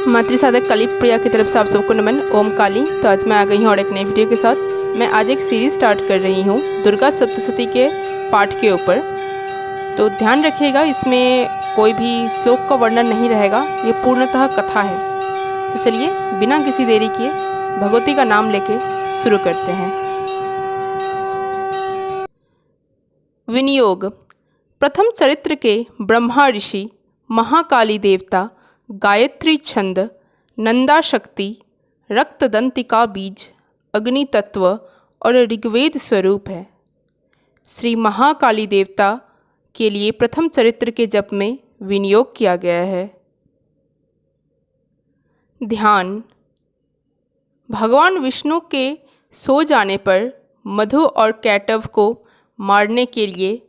मातृ साधक काली प्रिया की तरफ से आप सबको नमन। ओम काली। तो आज मैं आ गई हूँ और एक नई वीडियो के साथ। मैं आज एक सीरीज स्टार्ट कर रही हूँ दुर्गा सप्तशती के पाठ के ऊपर। तो ध्यान रखिएगा, इसमें कोई भी श्लोक का वर्णन नहीं रहेगा, ये पूर्णतः कथा है। तो चलिए बिना किसी देरी किए भगवती का नाम लेके शुरू करते हैं। विनियोग। प्रथम चरित्र के ब्रह्मा ऋषि, महाकाली देवता, गायत्री छंद, नंदा शक्ति, रक्तदंतिका बीज, अग्नि तत्व और ऋग्वेद स्वरूप है। श्री महाकाली देवता के लिए प्रथम चरित्र के जप में विनियोग किया गया है। ध्यान। भगवान विष्णु के सो जाने पर मधु और कैटव को मारने के लिए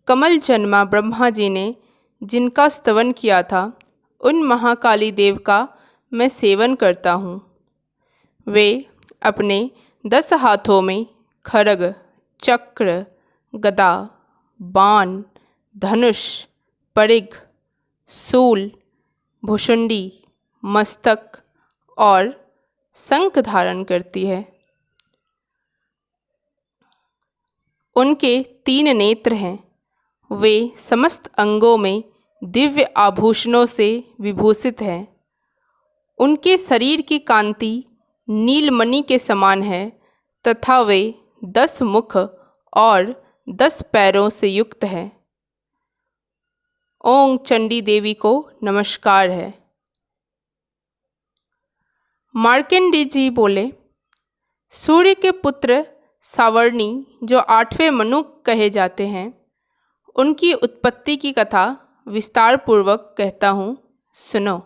कमल जन्मा ब्रह्मा जी ने जिनका स्तवन किया था, उन महाकाली देव का मैं सेवन करता हूँ। वे अपने 10 हाथों में खड्ग, चक्र, गदा, बाण, धनुष, परिघ, शूल, भुशुंडी, मस्तक और शंख धारण करती है। उनके 3 नेत्र हैं। वे समस्त अंगों में दिव्य आभूषणों से विभूषित हैं। उनके शरीर की कांति नीलमणि के समान है तथा वे 10 मुख और 10 पैरों से युक्त है। ओम चंडी देवी को नमस्कार है। मार्कंडेय जी बोले, सूर्य के पुत्र सावर्णी जो 8वें मनु कहे जाते हैं, उनकी उत्पत्ति की कथा विस्तार पूर्वक कहता हूँ, सुनो।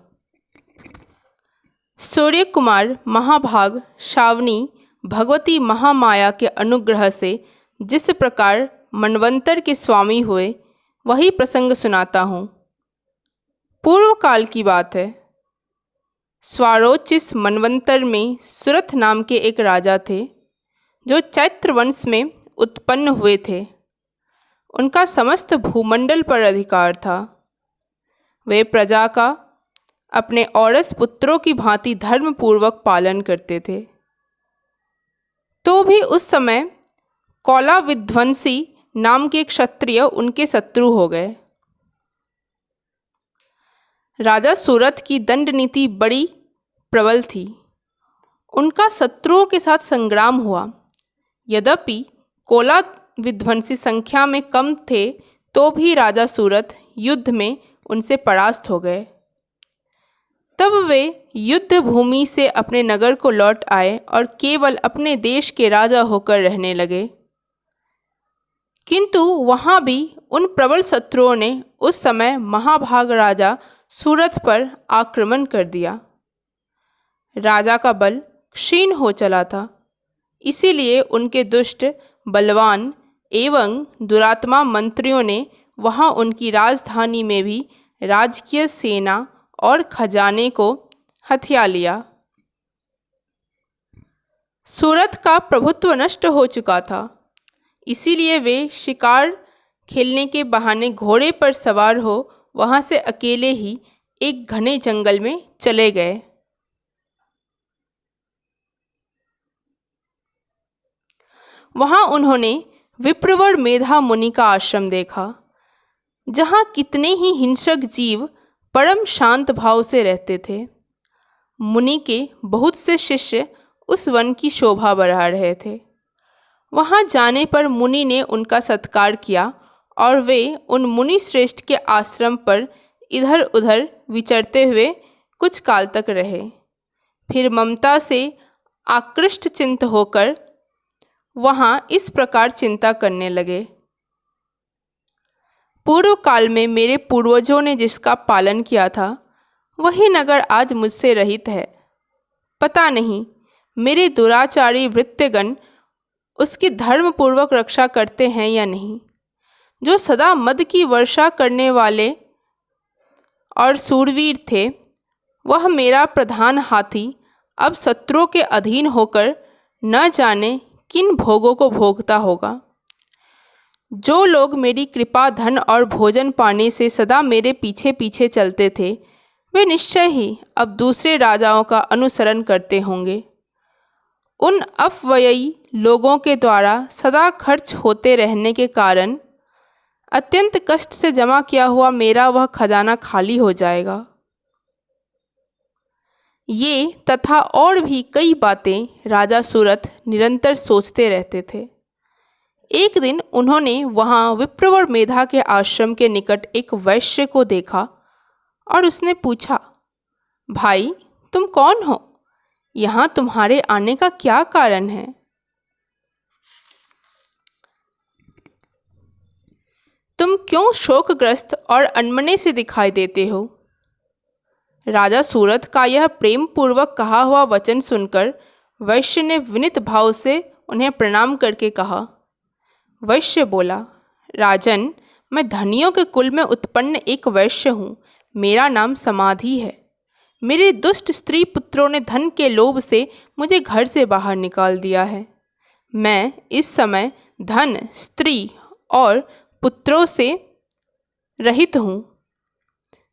सूर्य कुमार महाभाग श्रावणी भगवती महामाया के अनुग्रह से जिस प्रकार मनवंतर के स्वामी हुए, वही प्रसंग सुनाता हूँ। पूर्व काल की बात है। स्वारोचिस मनवंतर में सुरथ नाम के एक राजा थे, जो चैत्र वंश में उत्पन्न हुए थे। उनका समस्त भूमंडल पर अधिकार था। वे प्रजा का अपने औरस पुत्रों की भांति धर्मपूर्वक पालन करते थे। तो भी उस समय कौला विध्वंसी नाम के क्षत्रिय उनके शत्रु हो गए। राजा सूरथ की दंड नीति बड़ी प्रबल थी। उनका शत्रुओं के साथ संग्राम हुआ। यद्यपि कौला विध्वंसी संख्या में कम थे, तो भी राजा सूरथ युद्ध में उनसे परास्त हो गए। तब वे युद्ध भूमि से अपने नगर को लौट आए और केवल अपने देश के राजा होकर रहने लगे। किंतु वहाँ भी उन प्रबल शत्रुओं ने उस समय महाभाग राजा सूरथ पर आक्रमण कर दिया। राजा का बल क्षीण हो चला था, इसीलिए उनके दुष्ट, बलवान एवं दुरात्मा मंत्रियों ने वहां उनकी राजधानी में भी राजकीय सेना और खजाने को हथिया लिया। सूरथ का प्रभुत्व नष्ट हो चुका था, इसीलिए वे शिकार खेलने के बहाने घोड़े पर सवार हो वहां से अकेले ही एक घने जंगल में चले गए। वहां उन्होंने विप्रवर मेधा मुनि का आश्रम देखा, जहाँ कितने ही हिंसक जीव परम शांत भाव से रहते थे। मुनि के बहुत से शिष्य उस वन की शोभा बढ़ा रहे थे। वहाँ जाने पर मुनि ने उनका सत्कार किया और वे उन मुनि श्रेष्ठ के आश्रम पर इधर उधर विचरते हुए कुछ काल तक रहे। फिर ममता से आकृष्ट चिंत होकर वहाँ इस प्रकार चिंता करने लगे, पूर्व काल में मेरे पूर्वजों ने जिसका पालन किया था, वही नगर आज मुझसे रहित है। पता नहीं मेरे दुराचारी भृत्यगण उसकी धर्मपूर्वक रक्षा करते हैं या नहीं। जो सदा मद की वर्षा करने वाले और सूरवीर थे, वह मेरा प्रधान हाथी अब शत्रुओं के अधीन होकर न जाने किन भोगों को भोगता होगा। जो लोग मेरी कृपा, धन और भोजन पाने से सदा मेरे पीछे पीछे चलते थे, वे निश्चय ही अब दूसरे राजाओं का अनुसरण करते होंगे। उन अपव्ययी लोगों के द्वारा सदा खर्च होते रहने के कारण अत्यंत कष्ट से जमा किया हुआ मेरा वह खजाना खाली हो जाएगा। ये तथा और भी कई बातें राजा सूरथ निरंतर सोचते रहते थे। एक दिन उन्होंने वहाँ विप्रवर मेधा के आश्रम के निकट एक वैश्य को देखा और उसने पूछा, भाई तुम कौन हो? यहाँ तुम्हारे आने का क्या कारण है? तुम क्यों शोकग्रस्त और अनमने से दिखाई देते हो? राजा सूरथ का यह प्रेम पूर्वक कहा हुआ वचन सुनकर वैश्य ने विनीत भाव से उन्हें प्रणाम करके कहा। वैश्य बोला, राजन, मैं धनियों के कुल में उत्पन्न एक वैश्य हूँ। मेरा नाम समाधि है। मेरे दुष्ट स्त्री पुत्रों ने धन के लोभ से मुझे घर से बाहर निकाल दिया है। मैं इस समय धन, स्त्री और पुत्रों से रहित हूँ।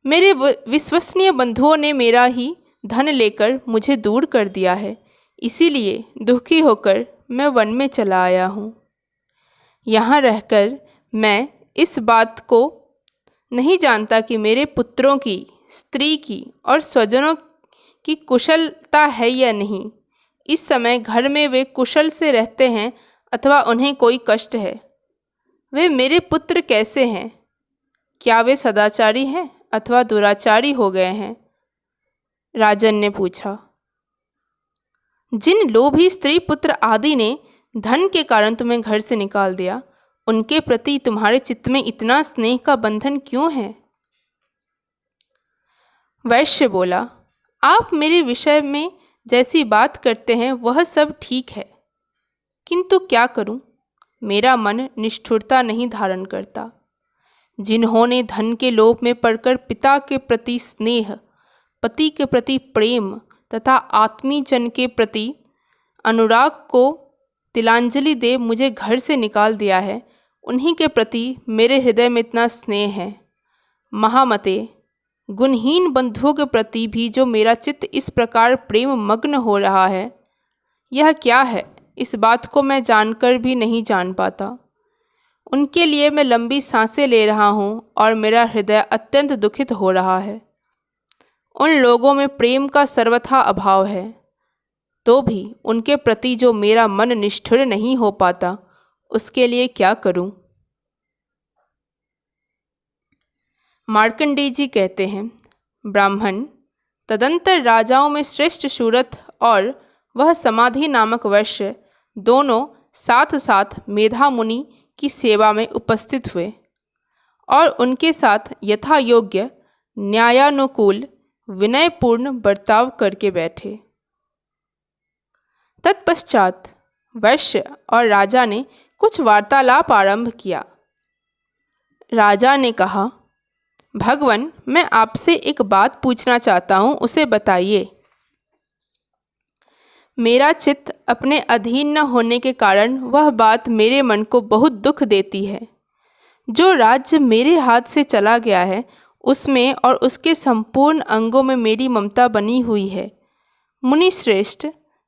मेरे विश्वसनीय बंधुओं ने मेरा ही धन लेकर मुझे दूर कर दिया है। इसीलिए दुखी होकर मैं वन में चला आया हूँ। यहाँ रहकर मैं इस बात को नहीं जानता कि मेरे पुत्रों की, स्त्री की और स्वजनों की कुशलता है या नहीं। इस समय घर में वे कुशल से रहते हैं अथवा उन्हें कोई कष्ट है। वे मेरे पुत्र कैसे हैं? क्या वे सदाचारी हैं अथवा दुराचारी हो गए हैं? राजन ने पूछा। जिन लोभी स्त्री पुत्र आदि ने धन के कारण तुम्हें घर से निकाल दिया, उनके प्रति तुम्हारे चित्त में इतना स्नेह का बंधन क्यों है? वैश्य बोला, आप मेरे विषय में जैसी बात करते हैं वह सब ठीक है, किंतु क्या करूं? मेरा मन निष्ठुरता नहीं धारण करता। जिन्होंने धन के लोभ में पड़कर पिता के प्रति स्नेह, पति के प्रति प्रेम तथा आत्मीजन के प्रति अनुराग को तिलांजलि दे मुझे घर से निकाल दिया है, उन्हीं के प्रति मेरे हृदय में इतना स्नेह है। महामते, गुणहीन बंधुओं के प्रति भी जो मेरा चित्त इस प्रकार प्रेम मग्न हो रहा है, यह क्या है? इस बात को मैं जानकर भी नहीं जान पाता। उनके लिए मैं लंबी सांसें ले रहा हूँ और मेरा हृदय अत्यंत दुखित हो रहा है। उन लोगों में प्रेम का सर्वथा अभाव है, तो भी उनके प्रति जो मेरा मन निष्ठुर नहीं हो पाता, उसके लिए क्या करूं? मार्कंडेय जी कहते हैं, ब्राह्मण, तदंतर राजाओं में श्रेष्ठ सूरथ और वह समाधि नामक वैश्य दोनों साथ साथ मेधा मुनि की सेवा में उपस्थित हुए और उनके साथ यथा योग्य न्यायानुकूल विनयपूर्ण बर्ताव करके बैठे। तत्पश्चात वैश्य और राजा ने कुछ वार्तालाप आरंभ किया। राजा ने कहा, भगवन, मैं आपसे एक बात पूछना चाहता हूँ, उसे बताइए। मेरा चित्त अपने अधीन न होने के कारण वह बात मेरे मन को बहुत दुख देती है। जो राज्य मेरे हाथ से चला गया है, उसमें और उसके संपूर्ण अंगों में मेरी ममता बनी हुई है। मुनि श्रेष्ठ,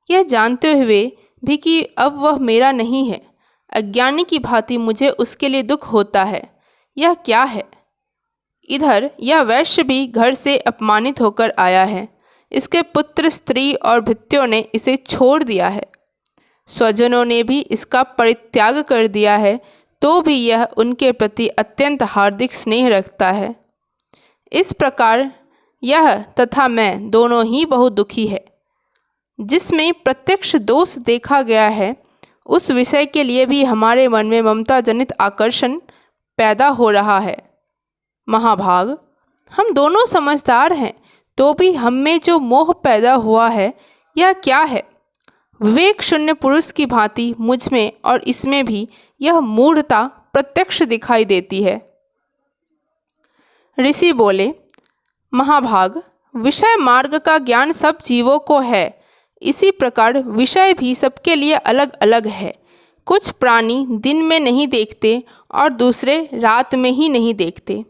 यह जानते हुए भी कि अब वह मेरा नहीं है, अज्ञानी की भांति मुझे उसके लिए दुख होता है। यह क्या है? इधर यह वैश्य भी घर से अपमानित होकर आया है। इसके पुत्र, स्त्री और भृत्यों ने इसे छोड़ दिया है। स्वजनों ने भी इसका परित्याग कर दिया है, तो भी यह उनके प्रति अत्यंत हार्दिक स्नेह रखता है। इस प्रकार यह तथा मैं दोनों ही बहुत दुखी है। जिसमें प्रत्यक्ष दोष देखा गया है, उस विषय के लिए भी हमारे मन में ममता जनित आकर्षण पैदा हो रहा है। महाभाग, हम दोनों समझदार हैं, तो भी हम में जो मोह पैदा हुआ है, यह क्या है? विवेक शून्य पुरुष की भांति मुझ में और इसमें भी यह मूढ़ता प्रत्यक्ष दिखाई देती है। ऋषि बोले, महाभाग, विषय मार्ग का ज्ञान सब जीवों को है। इसी प्रकार विषय भी सबके लिए अलग अलग है। कुछ प्राणी दिन में नहीं देखते और दूसरे रात में ही नहीं देखते।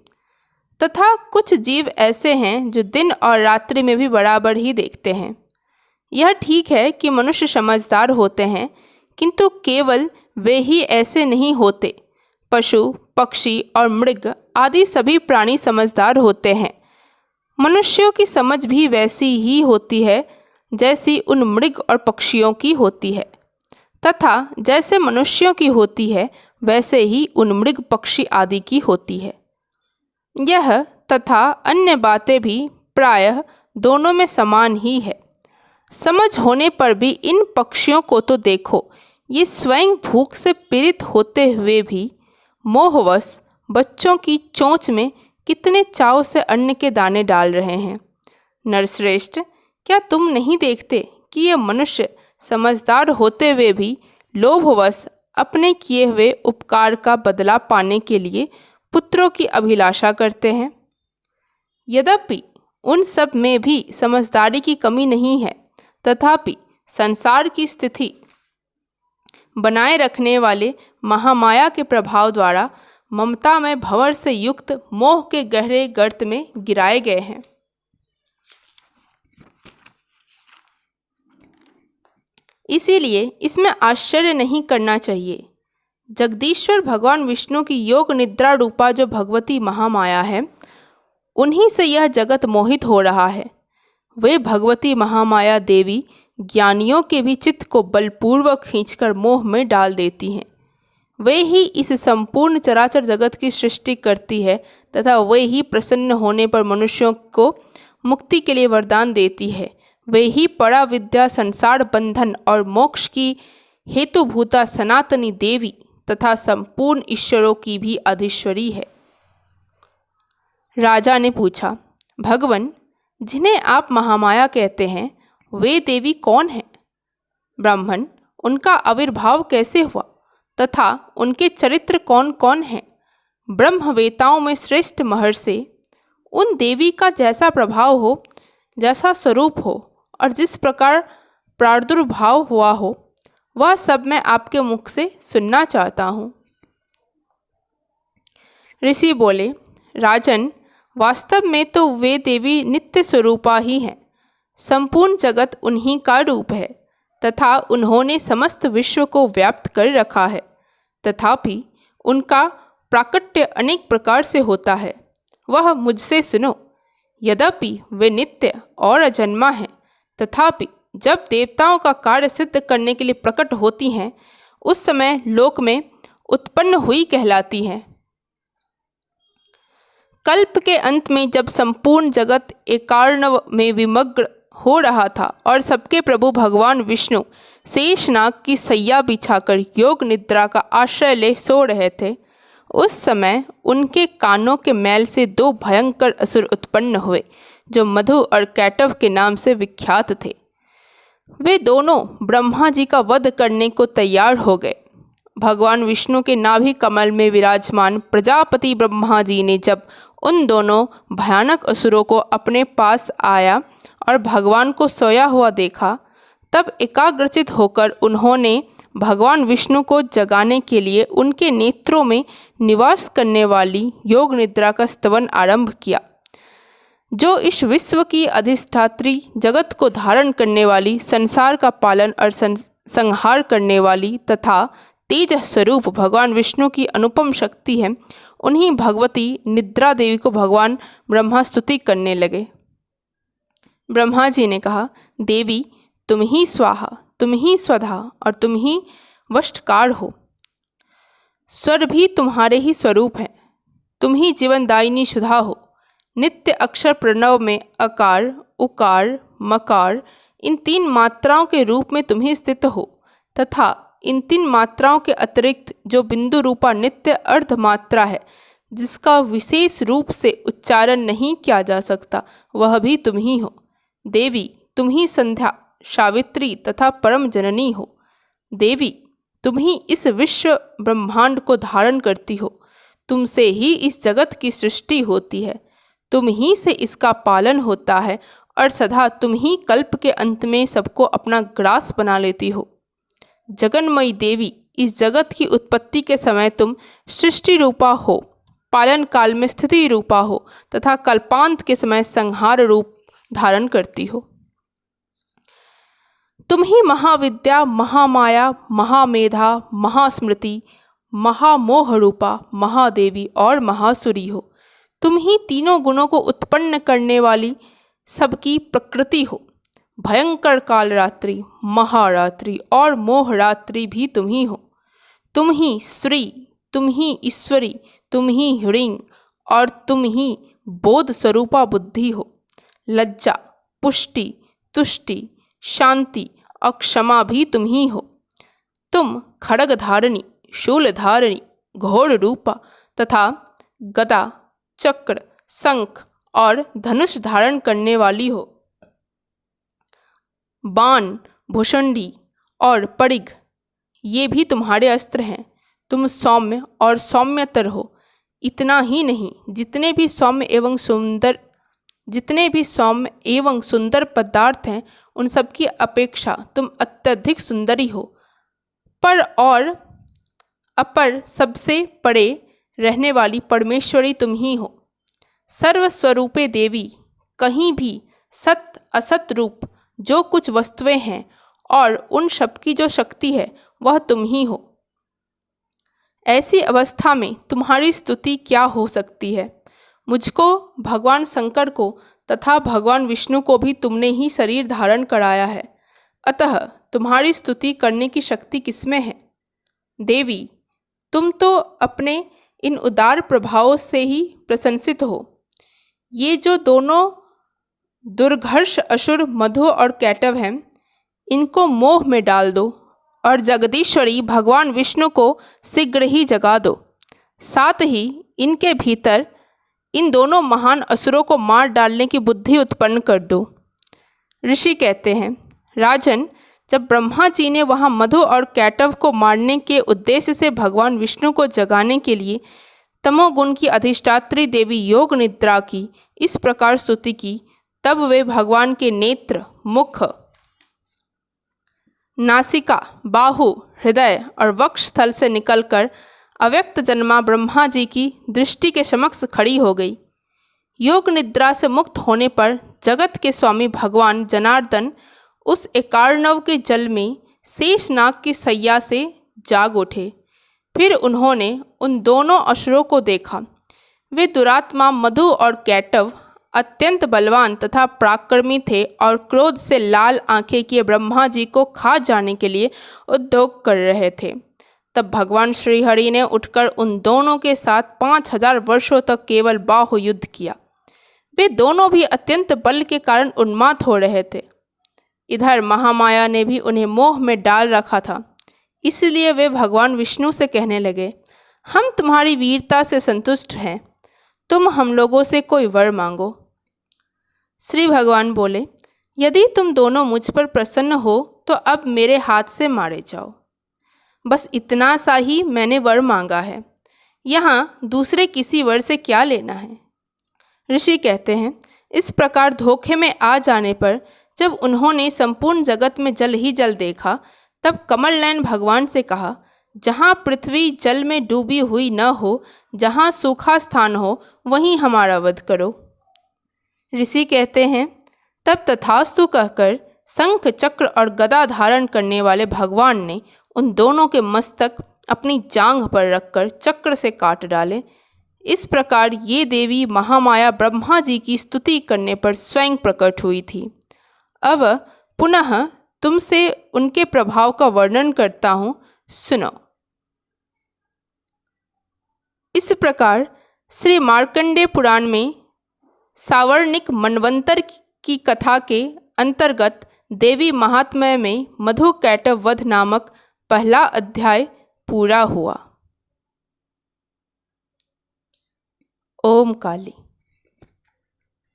तथा कुछ जीव ऐसे हैं जो दिन और रात्रि में भी बराबर ही देखते हैं। यह ठीक है कि मनुष्य समझदार होते हैं, किंतु केवल वे ही ऐसे नहीं होते। पशु, पक्षी और मृग आदि सभी प्राणी समझदार होते हैं। मनुष्यों की समझ भी वैसी ही होती है जैसी उन मृग और पक्षियों की होती है, तथा जैसे मनुष्यों की होती है वैसे ही उन मृग, पक्षी आदि की होती है। यह तथा अन्य बातें भी प्रायः दोनों में समान ही है। समझ होने पर भी इन पक्षियों को तो देखो, ये स्वयं भूख से पीड़ित होते हुए भी मोहवश बच्चों की चोंच में कितने चाव से अन्न के दाने डाल रहे हैं। नरश्रेष्ठ, क्या तुम नहीं देखते कि ये मनुष्य समझदार होते हुए भी लोभवश अपने किए हुए उपकार का बदला पाने के लिए पुत्रों की अभिलाषा करते हैं? यद्यपि उन सब में भी समझदारी की कमी नहीं है, तथापि संसार की स्थिति बनाए रखने वाले महामाया के प्रभाव द्वारा ममता में भंवर से युक्त मोह के गहरे गर्त में गिराए गए हैं। इसीलिए इसमें आश्चर्य नहीं करना चाहिए। जगदीश्वर भगवान विष्णु की योग निद्रा रूपा जो भगवती महामाया है, उन्हीं से यह जगत मोहित हो रहा है। वे भगवती महामाया देवी ज्ञानियों के भी चित्त को बलपूर्वक खींचकर मोह में डाल देती हैं। वे ही इस संपूर्ण चराचर जगत की सृष्टि करती है तथा वे ही प्रसन्न होने पर मनुष्यों को मुक्ति के लिए वरदान देती है। वे ही परा विद्या, संसार बंधन और मोक्ष की हेतुभूता सनातनी देवी तथा संपूर्ण ईश्वरों की भी अधीश्वरी है। राजा ने पूछा, भगवन, जिन्हें आप महामाया कहते हैं, वे देवी कौन हैं? ब्राह्मण, उनका आविर्भाव कैसे हुआ तथा उनके चरित्र कौन कौन हैं? ब्रह्मवेताओं में श्रेष्ठ महर्षि, उन देवी का जैसा प्रभाव हो, जैसा स्वरूप हो और जिस प्रकार प्रादुर्भाव हुआ हो, वह सब मैं आपके मुख से सुनना चाहता हूँ। ऋषि बोले, राजन, वास्तव में तो वे देवी नित्य स्वरूपा ही हैं। संपूर्ण जगत उन्हीं का रूप है तथा उन्होंने समस्त विश्व को व्याप्त कर रखा है। तथापि उनका प्राकट्य अनेक प्रकार से होता है, वह मुझसे सुनो। यद्यपि वे नित्य और अजन्मा हैं, तथापि जब देवताओं का कार्य सिद्ध करने के लिए प्रकट होती हैं, उस समय लोक में उत्पन्न हुई कहलाती हैं। कल्प के अंत में जब संपूर्ण जगत एकार्णव में विमग्न हो रहा था और सबके प्रभु भगवान विष्णु शेषनाग की सैया बिछाकर योग निद्रा का आश्रय ले सो रहे थे, उस समय उनके कानों के मैल से दो भयंकर असुर उत्पन्न हुए जो मधु और कैटव के नाम से विख्यात थे। वे दोनों ब्रह्मा जी का वध करने को तैयार हो गए। भगवान विष्णु के नाभि कमल में विराजमान प्रजापति ब्रह्मा जी ने जब उन दोनों भयानक असुरों को अपने पास आया और भगवान को सोया हुआ देखा, तब एकाग्रचित होकर उन्होंने भगवान विष्णु को जगाने के लिए उनके नेत्रों में निवास करने वाली योग निद्रा का स्तवन आरंभ किया, जो इस विश्व की अधिष्ठात्री, जगत को धारण करने वाली, संसार का पालन और संहार करने वाली तथा तेज स्वरूप भगवान विष्णु की अनुपम शक्ति है। उन्हीं भगवती निद्रा देवी को भगवान ब्रह्मा स्तुति करने लगे। ब्रह्मा जी ने कहा, देवी, तुम ही स्वाहा, तुम ही स्वधा और तुम ही वष्टकार हो। स्वर भी तुम्हारे ही स्वरूप हैं। तुम ही जीवनदायिनी सुधा हो। नित्य अक्षर प्रणव में अकार, उकार, मकार इन तीन मात्राओं के रूप में तुम ही स्थित हो तथा इन तीन मात्राओं के अतिरिक्त जो बिंदु रूपा नित्य अर्ध मात्रा है, जिसका विशेष रूप से उच्चारण नहीं किया जा सकता, वह भी तुम ही हो। देवी, तुम ही संध्या, सावित्री तथा परम जननी हो। देवी, तुम ही इस विश्व ब्रह्मांड को धारण करती हो। तुमसे ही इस जगत की सृष्टि होती है, तुम ही से इसका पालन होता है और सदा तुम ही कल्प के अंत में सबको अपना ग्रास बना लेती हो। जगन्मयी देवी, इस जगत की उत्पत्ति के समय तुम सृष्टि रूपा हो पालन काल में स्थिति रूपा हो तथा कल्पांत के समय संहार रूप धारण करती हो। तुम ही महाविद्या, महामाया, महामेधा, महास्मृति, महामोह रूपा, महादेवी और महासुरी हो। तुम ही तीनों गुणों को उत्पन्न करने वाली सबकी प्रकृति हो। भयंकर कालरात्रि, महारात्रि और मोहरात्रि भी तुम ही हो। तुम ही श्री, तुम ही ईश्वरी, तुम ही ह्रीं और तुम ही बोध स्वरूपा बुद्धि हो। लज्जा, पुष्टि, तुष्टि, शांति और क्षमा भी तुम ही हो। तुम खड्ग धारिणी, शूल धारिणी, घोड़ रूपा तथा गदा, चक्र, शंख और धनुष धारण करने वाली हो। बाण, भुषंडी और परिघ ये भी तुम्हारे अस्त्र हैं। तुम सौम्य और सौम्यतर हो। इतना ही नहीं, जितने भी सौम्य एवं सुंदर पदार्थ हैं उन सब की अपेक्षा तुम अत्यधिक सुंदरी हो। पर और अपर सबसे परे रहने वाली परमेश्वरी तुम ही हो। सर्वस्वरूपे देवी, कहीं भी सत असत रूप जो कुछ वस्तुएं हैं और उन सब की जो शक्ति है वह तुम ही हो। ऐसी अवस्था में तुम्हारी स्तुति क्या हो सकती है। मुझको, भगवान शंकर को तथा भगवान विष्णु को भी तुमने ही शरीर धारण कराया है, अतः तुम्हारी स्तुति करने की शक्ति किसमें है। देवी, तुम तो अपने इन उदार प्रभावों से ही प्रशंसित हो। ये जो दोनों दुर्घर्ष असुर मधु और कैटव हैं, इनको मोह में डाल दो और जगदीश्वरी भगवान विष्णु को शीघ्र ही जगा दो। साथ ही इनके भीतर इन दोनों महान असुरों को मार डालने की बुद्धि उत्पन्न कर दो। ऋषि कहते हैं, राजन, जब ब्रह्मा जी ने वहाँ मधु और कैटव को मारने के उद्देश्य से भगवान विष्णु को जगाने के लिए तमोगुण की अधिष्ठात्री देवी योग निद्रा की इस प्रकार स्तुति की, तब वे भगवान के नेत्र, मुख, नासिका, बाहु, हृदय और वक्ष स्थल से निकलकर अव्यक्त जन्मा ब्रह्मा जी की दृष्टि के समक्ष खड़ी हो गई। योग निद्रा से मुक्त होने पर जगत के स्वामी भगवान जनार्दन उस एकार्णव के जल में शेषनाग की सैया से जाग उठे। फिर उन्होंने उन दोनों असुरों को देखा। वे दुरात्मा मधु और कैटव अत्यंत बलवान तथा पराक्रमी थे और क्रोध से लाल आंखें किए ब्रह्मा जी को खा जाने के लिए उद्योग कर रहे थे। तब भगवान श्रीहरि ने उठकर उन दोनों के साथ 5000 वर्षों तक केवल बाहु युद्ध किया। वे दोनों भी अत्यंत बल के कारण उन्माद हो रहे थे। इधर महामाया ने भी उन्हें मोह में डाल रखा था, इसलिए वे भगवान विष्णु से कहने लगे, हम तुम्हारी वीरता से संतुष्ट हैं, तुम हम लोगों से कोई वर मांगो। श्री भगवान बोले, यदि तुम दोनों मुझ पर प्रसन्न हो तो अब मेरे हाथ से मारे जाओ। बस इतना सा ही मैंने वर मांगा है, यहाँ दूसरे किसी वर से क्या लेना है। ऋषि कहते हैं, इस प्रकार धोखे में आ जाने पर जब उन्होंने संपूर्ण जगत में जल ही जल देखा, तब कमल नयन भगवान से कहा, जहाँ पृथ्वी जल में डूबी हुई न हो, जहाँ सूखा स्थान हो, वहीं हमारा वध करो। ऋषि कहते हैं, तब तथास्तु कहकर शंख, चक्र और गदा धारण करने वाले भगवान ने उन दोनों के मस्तक अपनी जांघ पर रखकर चक्र से काट डाले। इस प्रकार ये देवी महामाया ब्रह्मा जी की स्तुति करने पर स्वयं प्रकट हुई थी। अब पुनः तुमसे उनके प्रभाव का वर्णन करता हूँ, सुनो। इस प्रकार श्री मार्कंडेय पुराण में सावर्णिक मनवंतर की कथा के अंतर्गत देवी महात्म्य में मधु कैटव वध नामक पहला अध्याय पूरा हुआ। ओम काली।